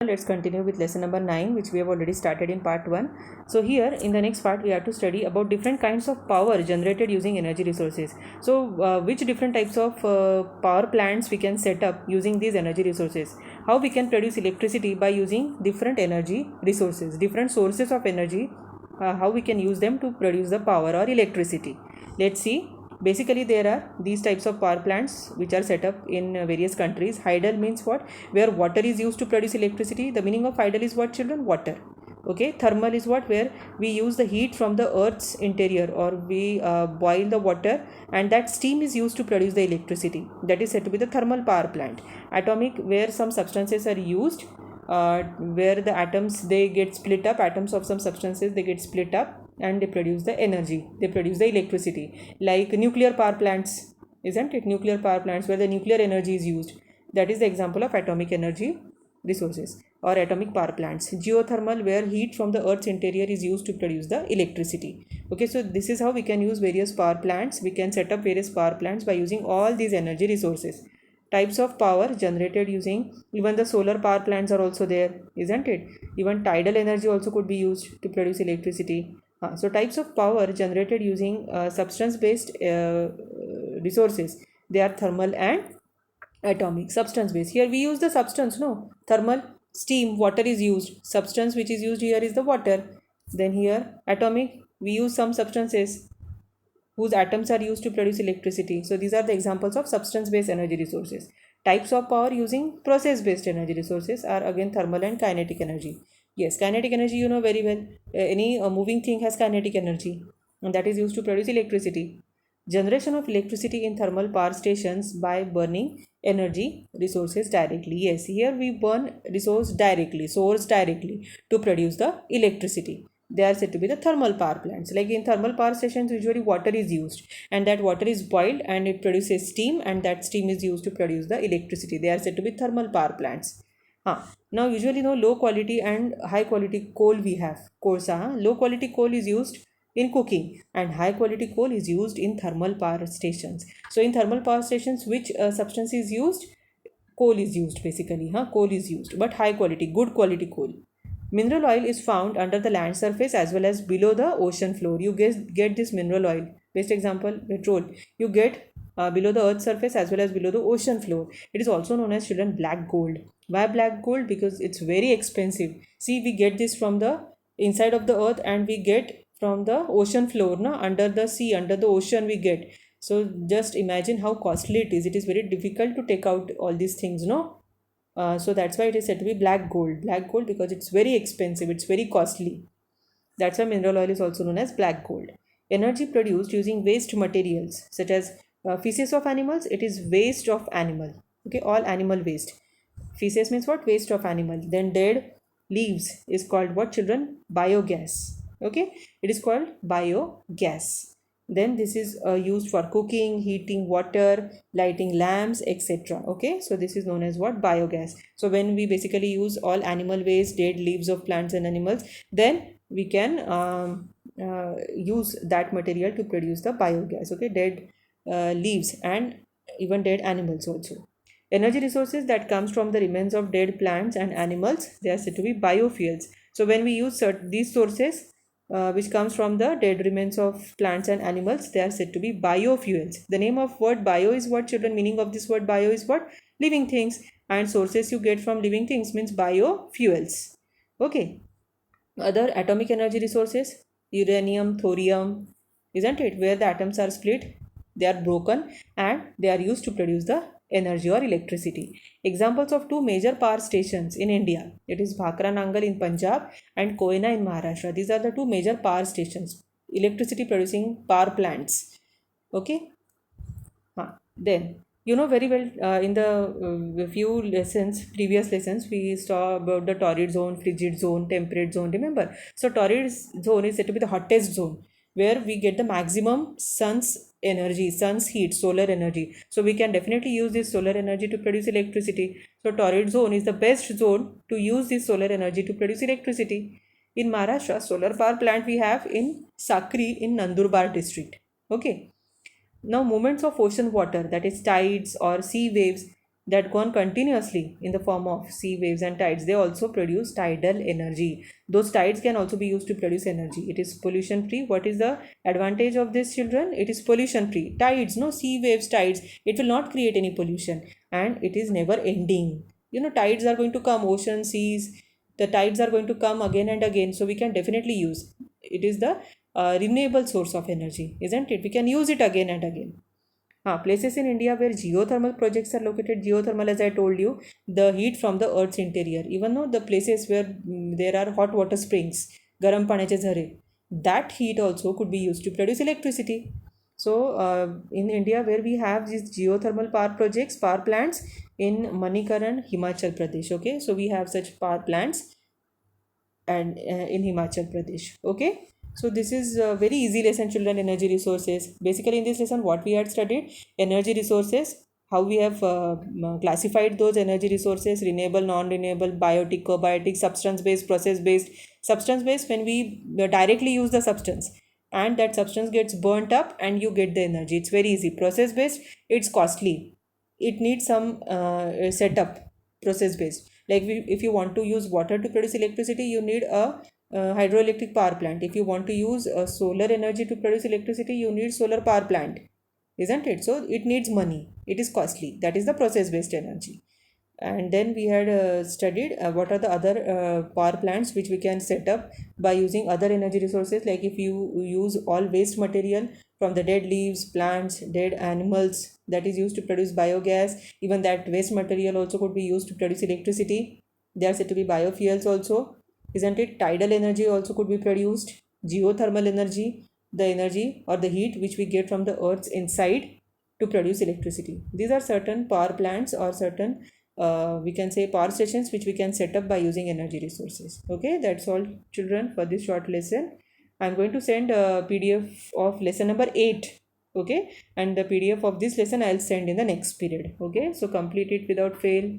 Let's continue with lesson number 9, which we have already started in part 1. So here in the next part we have to study about different kinds of power generated using energy resources. So which different types of power plants we can set up using these energy resources, how we can produce electricity by using different energy resources, different sources of energy, how we can use them to produce the power or electricity. Let's see. Basically there are these types of power plants which are set up in various countries. Hydel means what? Where water is used to produce electricity. The meaning of hydel is what, children? Water. Okay. Thermal is what? Where we use the heat from the earth's interior, or we boil the water and that steam is used to produce the electricity. That is said to be the thermal power plant. Atomic, where some substances are used, where the atoms, they get split up, atoms of some substances, they get split up and they produce the energy, they produce the electricity. Like nuclear power plants, isn't it? Nuclear power plants where the nuclear energy is used, that is the example of atomic energy resources or atomic power plants. Geothermal, where heat from the earth's interior is used to produce the electricity. Okay, so this is how we can use various power plants. We can set up various power plants by using all these energy resources. Types of power generated using, even the solar power plants are also there, isn't it? Even tidal energy also could be used to produce electricity. So types of power generated using substance based resources, they are thermal and atomic. Substance based, here we use the substance, no? Thermal, steam, water is used. Substance which is used here is the water. Then here atomic, we use some substances whose atoms are used to produce electricity. So these are the examples of substance based energy resources. Types of power using process based energy resources are again thermal and kinetic energy. Yes, kinetic energy you know very well. Any moving thing has kinetic energy and that is used to produce electricity. Generation of electricity in thermal power stations by burning energy resources directly. Yes, here we burn resource directly, source directly to produce the electricity. They are said to be the thermal power plants. Like in thermal power stations, usually water is used and that water is boiled and it produces steam, and that steam is used to produce the electricity. They are said to be thermal power plants. Now usually low quality and high quality coal we have. Low quality coal is used in cooking and high quality coal is used in thermal power stations. So in thermal power stations, which substance is used? Coal is used basically. Coal is used, but high quality, good quality coal. Mineral oil is found under the land surface as well as below the ocean floor. You get this mineral oil. Best example, petrol. You get below the earth surface as well as below the ocean floor. It is also known as, children, black gold. Why black gold? Because it's very expensive. See, we get this from the inside of the earth and we get from the ocean floor, no? Under the sea, under the ocean we get. So just imagine how costly it is. It is very difficult to take out all these things, no? So that's why it is said to be black gold. Black gold because it's very expensive, it's very costly. That's why mineral oil is also known as black gold. Energy produced using waste materials such as feces of animals. It is waste of animal. Okay, all animal waste. Feces means what? Waste of animal. Then dead leaves is called what, children? Biogas. Okay, it is called biogas. Then this is used for cooking, heating water, lighting lamps, etc. Okay, so this is known as what? Biogas. So when we basically use all animal waste, dead leaves of plants and animals, then we can use that material to produce the biogas. Okay, dead leaves and even dead animals also. Energy resources that comes from the remains of dead plants and animals, they are said to be biofuels. So when we use these sources which comes from the dead remains of plants and animals, they are said to be biofuels. The name of word bio is what, children? Meaning of this word bio is what? Living things. And sources you get from living things means biofuels. Okay. Other atomic energy resources, uranium, thorium, isn't it? Where the atoms are split, they are broken and they are used to produce the energy or electricity. Examples of two major power stations in India, it is Bhakra Nangal in Punjab and Koyna in Maharashtra. These are the two major power stations, electricity producing power plants. Okay. Then you know very well, in the few lessons, previous lessons, we saw about the torrid zone, frigid zone, temperate zone. Remember? So torrid zone is said to be the hottest zone where we get the maximum sun's energy, sun's heat, solar energy. So we can definitely use this solar energy to produce electricity. So torrid zone is the best zone to use this solar energy to produce electricity. In Maharashtra, solar power plant we have in Sakri in Nandurbar district. Okay. Now movements of ocean water, that is tides or sea waves, that go on continuously in the form of sea waves and tides, they also produce tidal energy. Those tides can also be used to produce energy. It is pollution free. What is the advantage of this, children? It is pollution free. Tides, no, sea waves, tides, it will not create any pollution, and it is never ending. Tides are going to come, ocean, seas, the tides are going to come again and again, so we can definitely use it. Is the renewable source of energy, isn't it? We can use it again and again. Places in India where geothermal projects are located. Geothermal, as I told you, the heat from the earth's interior. Even though the places where there are hot water springs, garam पाण्याचे झरे, that heat also could be used to produce electricity. So in India, where we have these geothermal power projects, power plants in Manikaran, Himachal Pradesh. Okay, so we have such power plants and in Himachal Pradesh. Okay, so this is a very easy lesson, children. Energy resources. Basically, in this lesson, what we had studied: energy resources, how we have classified those energy resources: renewable, non-renewable, biotic, probiotic, substance-based, process-based. Substance-based, when we directly use the substance and that substance gets burnt up and you get the energy, it's very easy. Process-based, it's costly. It needs some setup. Process-based, like if you want to use water to produce electricity, you need a hydroelectric power plant. If you want to use solar energy to produce electricity, you need solar power plant, isn't it? So it needs money, it is costly. That is the process based energy. And then we had studied what are the other power plants which we can set up by using other energy resources. Like if you use all waste material from the dead leaves, plants, dead animals, that is used to produce biogas. Even that waste material also could be used to produce electricity. They are said to be biofuels also, isn't it? Tidal energy also could be produced. Geothermal energy, the energy or the heat which we get from the earth's inside to produce electricity. These are certain power plants or certain we can say power stations which we can set up by using energy resources. Okay, that's all, children, for this short lesson. I'm going to send a PDF of lesson number 8. Okay, and the PDF of this lesson I'll send in the next period. Okay, so complete it without fail.